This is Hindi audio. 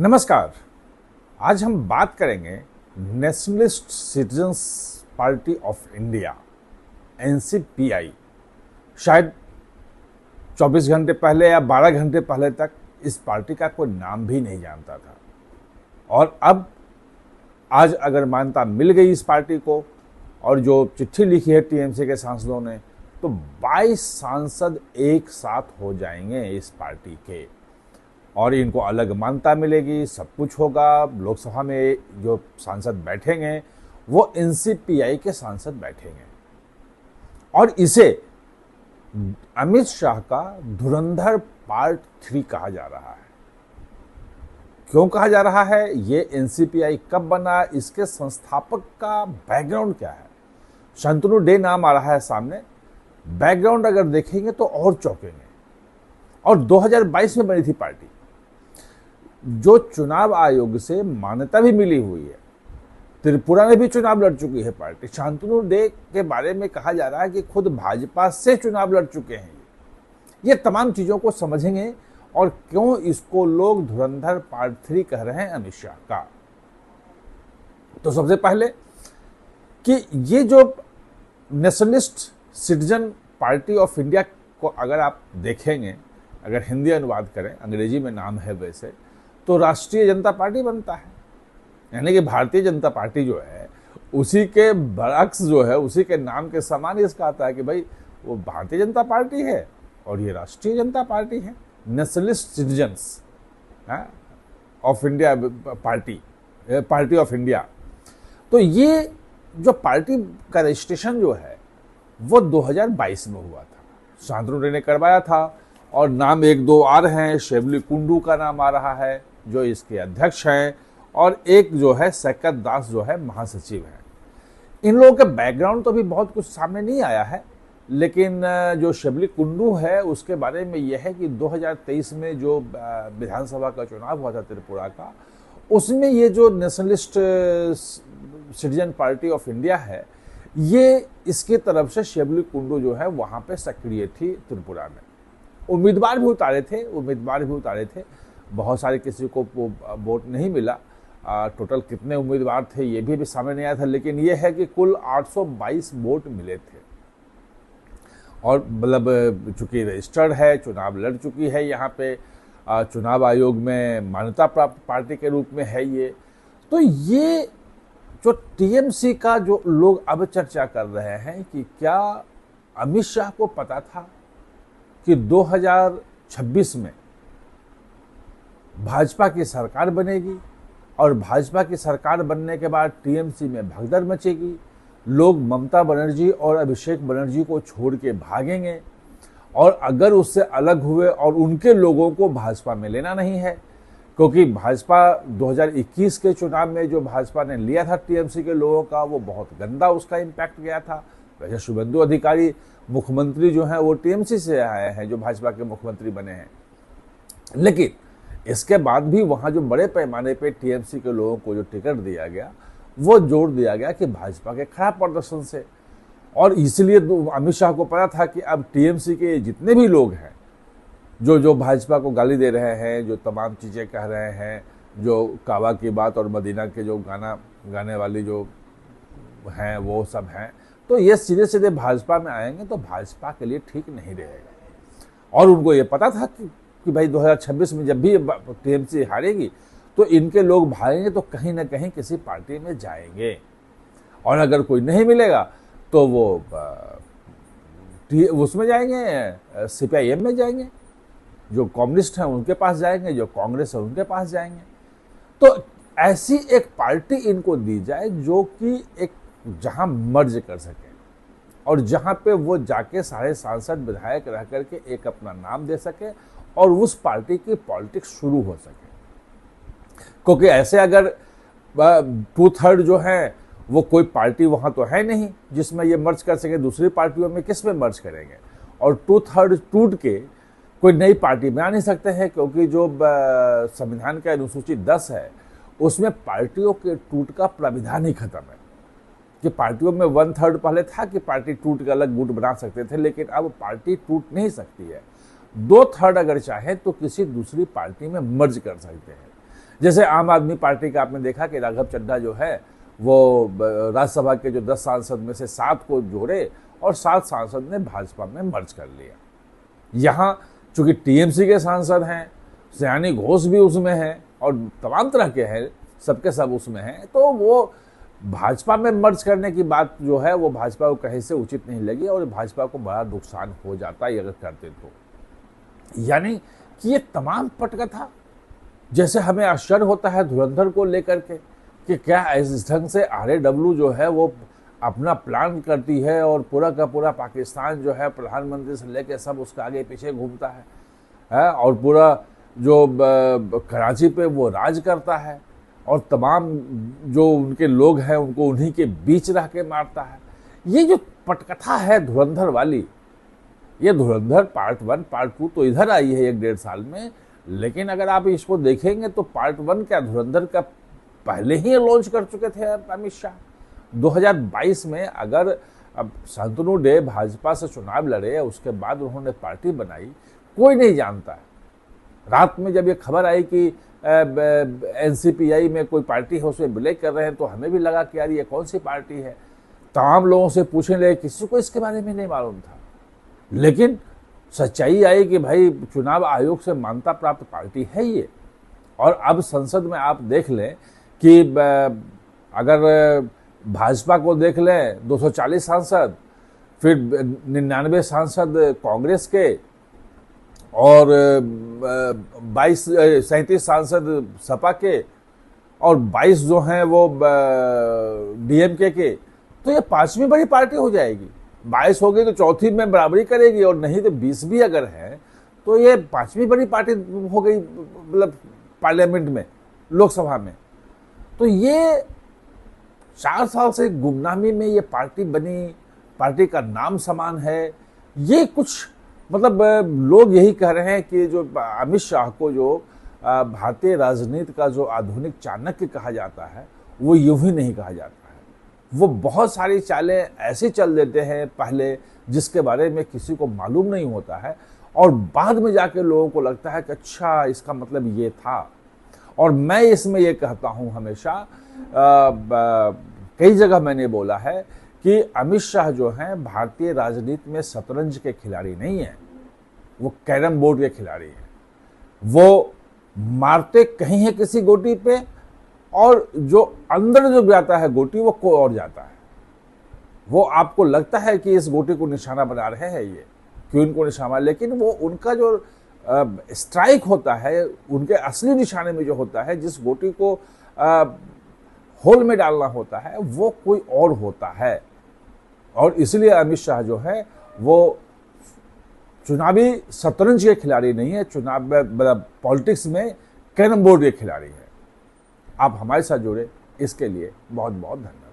नमस्कार। आज हम बात करेंगे nationalist citizens party of India NCPI. शायद 24 घंटे पहले या 12 घंटे पहले तक इस पार्टी का कोई नाम भी नहीं जानता था, और अब आज अगर मान्यता मिल गई इस पार्टी को और जो चिट्ठी लिखी है टीएमसी के सांसदों ने, तो 22 सांसद एक साथ हो जाएंगे इस पार्टी के, और इनको अलग मान्यता मिलेगी, सब कुछ होगा। लोकसभा में जो सांसद बैठेंगे वो एनसीपीआई के सांसद बैठेंगे, और इसे अमित शाह का धुरंधर पार्ट 3 कहा जा रहा है। क्यों कहा जा रहा है, ये एनसीपीआई कब बना, इसके संस्थापक का बैकग्राउंड क्या है। शांतनु डे नाम आ रहा है सामने। बैकग्राउंड अगर देखेंगे तो और चौंकेंगे। और 2022 में बनी थी पार्टी, जो चुनाव आयोग से मान्यता भी मिली हुई है। त्रिपुरा में भी चुनाव लड़ चुकी है पार्टी। शांतनु डे के बारे में कहा जा रहा है कि खुद भाजपा से चुनाव लड़ चुके हैं। ये तमाम चीजों को समझेंगे और क्यों इसको लोग धुरंधर पार्ट 3 कह रहे हैं अमित शाह का। तो सबसे पहले कि ये जो nationalist citizen party of India को अगर आप देखेंगे, अगर हिंदी अनुवाद करें, अंग्रेजी में नाम है वैसे, तो राष्ट्रीय जनता पार्टी बनता है। यानी कि भारतीय जनता पार्टी जो है उसी के बरअक्स जो है, उसी के नाम के समान इसका आता है कि भाई वो भारतीय जनता पार्टी है और ये राष्ट्रीय जनता पार्टी है। Nationalist citizens of India party of India. तो ये जो पार्टी का रजिस्ट्रेशन जो है वो 2022 में हुआ था, शांतनु डे ने करवाया था, और नाम एक दो और हैं। शेबली कुंडू का नाम आ रहा है जो इसके अध्यक्ष हैं, और एक जो है सकत दास जो है महासचिव हैं। इन लोगों के बैकग्राउंड तो भी बहुत कुछ सामने नहीं आया है, लेकिन जो शेबली कुंडू है उसके बारे में यह है कि 2023 में जो विधानसभा का चुनाव हुआ था त्रिपुरा का, उसमें ये जो nationalist citizen party of India है, ये इसकी तरफ से शेबली कुंडू जो है वहाँ पे सक्रिय थी त्रिपुरा में। उम्मीदवार भी उतारे थे। बहुत सारे किसी को वोट नहीं मिला। टोटल कितने उम्मीदवार थे ये भी सामने नहीं आया था, लेकिन ये है कि कुल 822 वोट मिले थे। और मतलब चूंकि रजिस्टर्ड है, चुनाव लड़ चुकी है, यहाँ पे चुनाव आयोग में मान्यता प्राप्त पार्टी के रूप में है ये। तो ये जो टीएमसी का जो लोग अब चर्चा कर रहे हैं कि क्या अमित शाह को पता था कि 2026 में भाजपा की सरकार बनेगी, और भाजपा की सरकार बनने के बाद टीएमसी में भगदड़ मचेगी, लोग ममता बनर्जी और अभिषेक बनर्जी को छोड़ के भागेंगे, और अगर उससे अलग हुए और उनके लोगों को भाजपा में लेना नहीं है, क्योंकि भाजपा 2021 के चुनाव में जो भाजपा ने लिया था टीएमसी के लोगों का, वो बहुत गंदा उसका इम्पैक्ट गया था। वैसे शुभेंदु अधिकारी मुख्यमंत्री जो हैं वो टीएमसी से आए हैं, जो भाजपा के मुख्यमंत्री बने हैं, लेकिन इसके बाद भी वहाँ जो बड़े पैमाने पे टीएमसी के लोगों को जो टिकट दिया गया, वो जोड़ दिया गया कि भाजपा के खराब प्रदर्शन से। और इसलिए अमित शाह को पता था कि अब टीएमसी के जितने भी लोग हैं जो भाजपा को गाली दे रहे हैं, जो तमाम चीज़ें कह रहे हैं, जो काबा की बात और मदीना के जो गाना गाने वाली जो हैं वो सब हैं, तो ये सीधे सीधे भाजपा में आएंगे तो भाजपा के लिए ठीक नहीं रहेगा। और उनको ये पता था कि भाई 2026 में जब भी टीएमसी हारेगी तो इनके लोग भागेंगे, तो कहीं ना कहीं किसी पार्टी में जाएंगे, और अगर कोई नहीं मिलेगा तो वो उसमें जाएंगे, सीपीआईएम में जाएंगे, जो कम्युनिस्ट हैं उनके पास जाएंगे, जो कांग्रेस है उनके पास जाएंगे। तो ऐसी एक पार्टी इनको दी जाए जो कि एक जहां मर्ज कर सके, और जहां पे वो जाके सारे सांसद विधायक रह करके एक अपना नाम दे सके और उस पार्टी की पॉलिटिक्स शुरू हो सके। क्योंकि ऐसे अगर 2/3 जो है वो कोई पार्टी वहां तो है नहीं जिसमें ये मर्ज कर सके, दूसरी पार्टियों में किस में मर्ज करेंगे। और 2/3 टूट के कोई नई पार्टी बना नहीं सकते हैं, क्योंकि जो संविधान का अनुसूची 10 है उसमें पार्टियों के टूट का प्राविधान ही खत्म है। कि पार्टियों में 1/3 पहले था कि पार्टी टूट के अलग गुट बना सकते थे, लेकिन अब पार्टी टूट नहीं सकती है। 2/3 अगर चाहे तो किसी दूसरी पार्टी में मर्ज कर सकते हैं। जैसे आम आदमी पार्टी का आपने देखा कि राघव चड्ढा जो है वो राज्यसभा के जो 10 सांसद में से 7 को जोड़े और 7 सांसद ने भाजपा में मर्ज कर लिया। यहाँ चूंकि टीएमसी के सांसद हैं, सयानी घोष भी उसमें है और तमाम तरह के हैं, सबके सब उसमें हैं, तो वो भाजपा में मर्ज करने की बात जो है वो भाजपा को कहीं से उचित नहीं लगी और भाजपा को बड़ा नुकसान हो जाता है अगर करते तो। यानी कि ये तमाम पटकथा, जैसे हमें आश्चर्य होता है धुरंधर को लेकर के कि क्या इस ढंग से आरएडब्ल्यू जो है वो अपना प्लान करती है और पूरा का पूरा पाकिस्तान जो है प्रधानमंत्री से लेकर सब उसके आगे पीछे घूमता है और पूरा जो कराची पे वो राज करता है और तमाम जो उनके लोग हैं उनको उन्हीं के बीच रह के मारता है। ये जो पटकथा है धुरंधर वाली, ये धुरंधर पार्ट 1 पार्ट 2 तो इधर आई है 1-1.5 साल में, लेकिन अगर आप इसको देखेंगे तो पार्ट 1 क्या धुरंधर का पहले ही लॉन्च कर चुके थे अमित शाह। 2022 में अगर अब शांतनु डे भाजपा से चुनाव लड़े, उसके बाद उन्होंने पार्टी बनाई, कोई नहीं जानता है। रात में जब ये खबर आई कि एनसीपीआई में कोई पार्टी है उसमें विलय कर रहे हैं, तो हमें भी लगा कि यार ये कौन सी पार्टी है। तमाम लोगों से पूछने लगे, किसी को इसके बारे में नहीं मालूम था। लेकिन सच्चाई आई कि भाई चुनाव आयोग से मान्यता प्राप्त पार्टी है ये। और अब संसद में आप देख लें कि अगर भाजपा को देख लें 240 सांसद, फिर 99 सांसद कांग्रेस के और 37 सांसद सपा के और 22 जो हैं वो डीएमके के, तो ये 5वीं बड़ी पार्टी हो जाएगी। 22 हो गई तो चौथी में बराबरी करेगी और नहीं तो 20 भी अगर है तो ये 5वीं बड़ी पार्टी हो गई, मतलब पार्लियामेंट में, लोकसभा में। तो ये 4 साल से गुमनामी में ये पार्टी बनी, पार्टी का नाम समान है। ये कुछ मतलब लोग यही कह रहे हैं कि जो अमित शाह को जो भारतीय राजनीति का जो आधुनिक चाणक्य कहा जाता है वो यूं ही नहीं कहा जाता है। वो बहुत सारी चालें ऐसे चल देते हैं पहले जिसके बारे में किसी को मालूम नहीं होता है और बाद में जाके लोगों को लगता है कि अच्छा इसका मतलब ये था। और मैं इसमें ये कहता हूं हमेशा, कई जगह मैंने बोला है कि अमित शाह जो हैं भारतीय राजनीति में शतरंज के खिलाड़ी नहीं हैं, वो कैरम बोर्ड के खिलाड़ी हैं। वो मारते कहीं है किसी गोटी पे और जो अंदर जो जाता है गोटी वो कोई और जाता है। वो आपको लगता है कि इस गोटी को निशाना बना रहे हैं ये, क्यों इनको निशाना, लेकिन वो उनका जो स्ट्राइक होता है, उनके असली निशाने में जो होता है, जिस गोटी को होल में डालना होता है, वो कोई और होता है। और इसलिए अमित शाह जो है वो चुनावी शतरंज के खिलाड़ी नहीं है, चुनाव मतलब पॉलिटिक्स में कैरम बोर्ड के खिलाड़ी है। आप हमारे साथ जुड़े इसके लिए बहुत बहुत धन्यवाद।